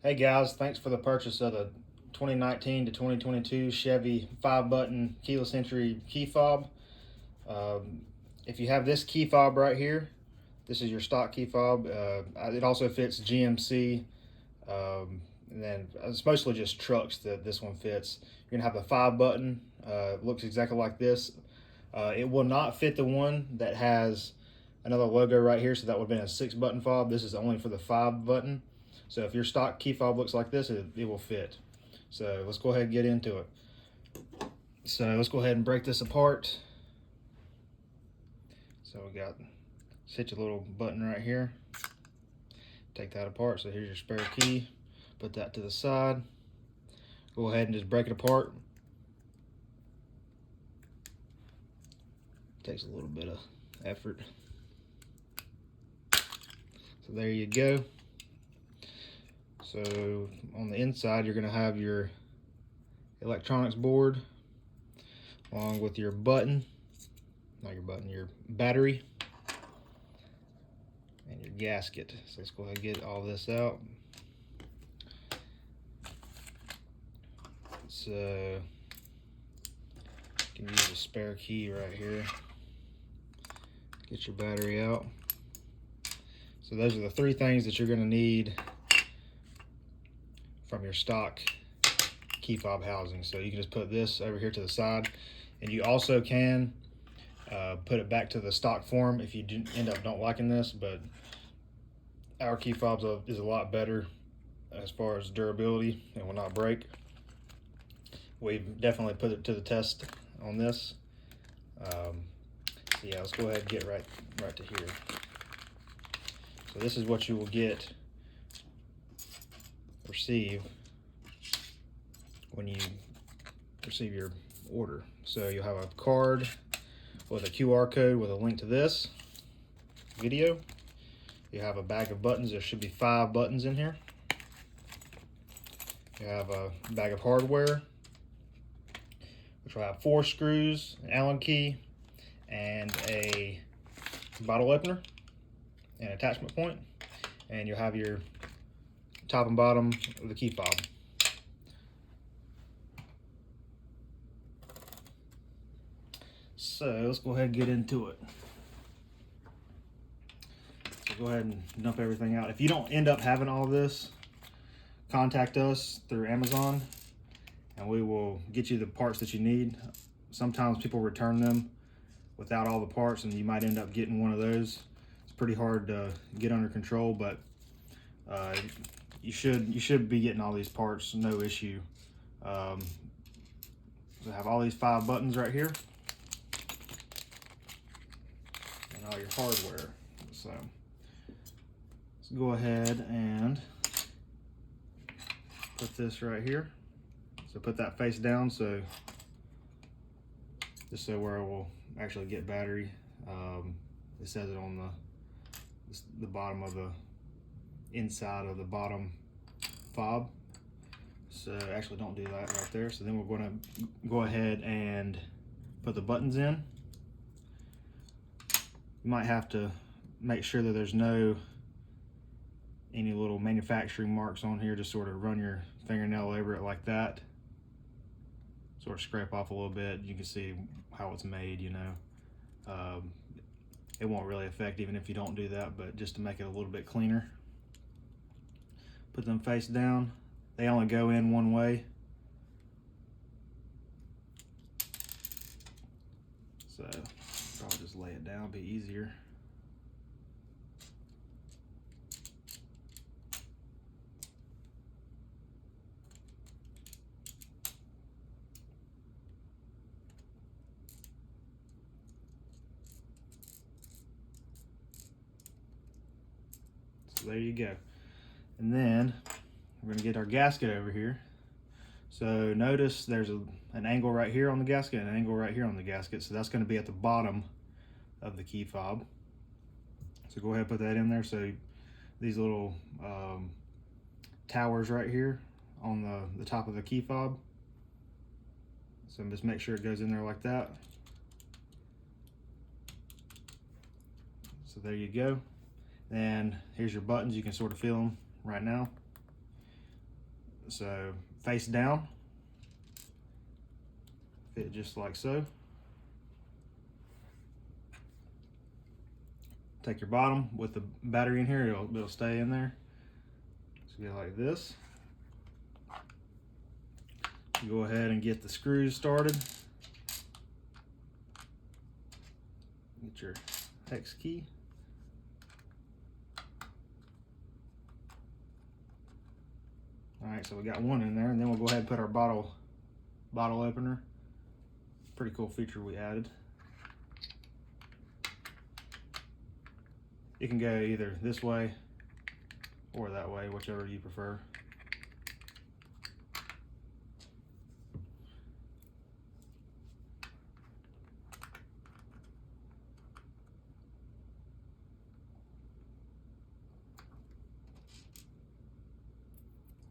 Hey guys, thanks for the purchase of the 2019 to 2022 Chevy 5-button keyless entry key fob. Um, if you have this key fob right here, this is your stock key fob. It also fits GMC, and then it's mostly just trucks that this one fits. You're gonna have the 5-button. It looks exactly like this. It will not fit the one that has another logo right here, so that would have been a 6-button fob. This is only for the 5-button. So if your stock key fob looks like this, it will fit. So let's go ahead and get into it. So let's go ahead and break this apart. So we got such a little button right here. Take that apart. So here's your spare key. Put that to the side. Go ahead and just break it apart. Takes a little bit of effort. So there you go. So on the inside, you're going to have your electronics board along with your button, not your button, your battery, and your gasket. So let's go ahead and get all this out. So you can use a spare key right here. Get your battery out. So those are the three things that you're going to need from your stock key fob housing. So you can just put this over here to the side, and you also can put it back to the stock form if you do end up not liking this, but our key fobs is a lot better as far as durability and will not break. We've definitely put it to the test on this. So yeah, let's go ahead and get right to here. So this is what you will receive when you receive your order. So you'll have a card with a QR code with a link to this video. You have a bag of buttons. There should be 5 buttons in here. You have a bag of hardware, which will have 4 screws, an Allen key, and a bottle opener, and attachment point. And you'll have your top and bottom of the key fob. So let's go ahead and get into it. So go ahead and dump everything out. If you don't end up having all this, contact us through Amazon and we will get you the parts that you need. Sometimes people return them without all the parts, and you might end up getting one of those. It's pretty hard to get under control, but you should be getting all these parts, no issue. So I have all these 5 buttons right here and all your hardware. So let's go ahead and put this right here. So put that face down, so just so where it will actually get battery. It says it on the bottom of the inside of the bottom fob. So actually don't do that right there. So then we're going to go ahead and put the buttons in. You might have to make sure that there's any little manufacturing marks on here. Just sort of run your fingernail over it like that. Sort of scrape off a little bit. You can see how it's made, you know. It won't really affect even if you don't do that, but just to make it a little bit cleaner. Put them face down. They only go in one way. So probably just lay it down, be easier. So there you go. And then we're going to get our gasket over here. So notice there's an angle right here on the gasket and an angle right here on the gasket. So that's going to be at the bottom of the key fob. So go ahead and put that in there. So these little towers right here on the top of the key fob. So just make sure it goes in there like that. So there you go. And here's your buttons. You can sort of feel them right now. So face down, fit just like so. Take your bottom with the battery in here, it'll stay in there. So go like this. Go ahead and get the screws started. Get your hex key. All right, so we got one in there, and then we'll go ahead and put our bottle opener. Pretty cool feature we added. It can go either this way or that way, whichever you prefer.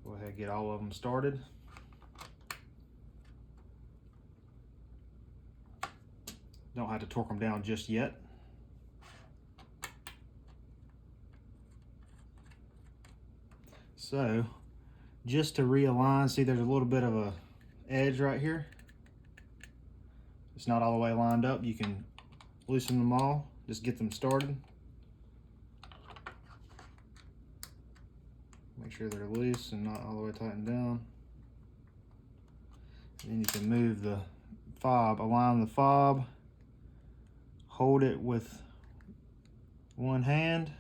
Go ahead and get all of them started. Don't have to torque them down just yet. So, just to realign, see there's a little bit of a edge right here. It's not all the way lined up. You can loosen them all, just get them started. Make sure they're loose and not all the way tightened down. And then you can move the fob, align the fob, hold it with one hand,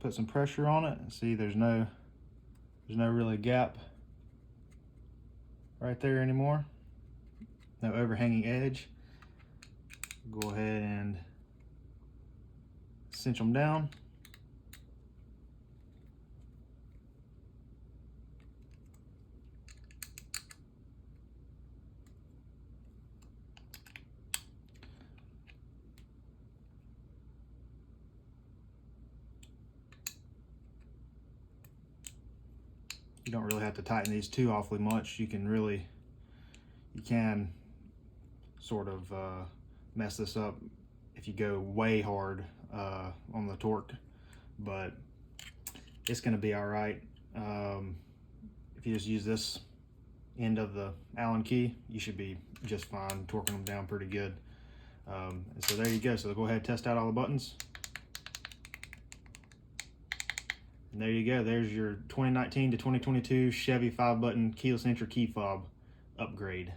put some pressure on it. See, there's no really gap right there anymore. No overhanging edge. Go ahead and cinch them down. You don't really have to tighten these too awfully much. You can sort of mess this up if you go way hard on the torque, but it's going to be all right. If you just use this end of the Allen key, you should be just fine torquing them down pretty good. And so there you go. So go ahead and test out all the buttons. And there you go. There's your 2019 to 2022 Chevy 5-button keyless entry key fob upgrade.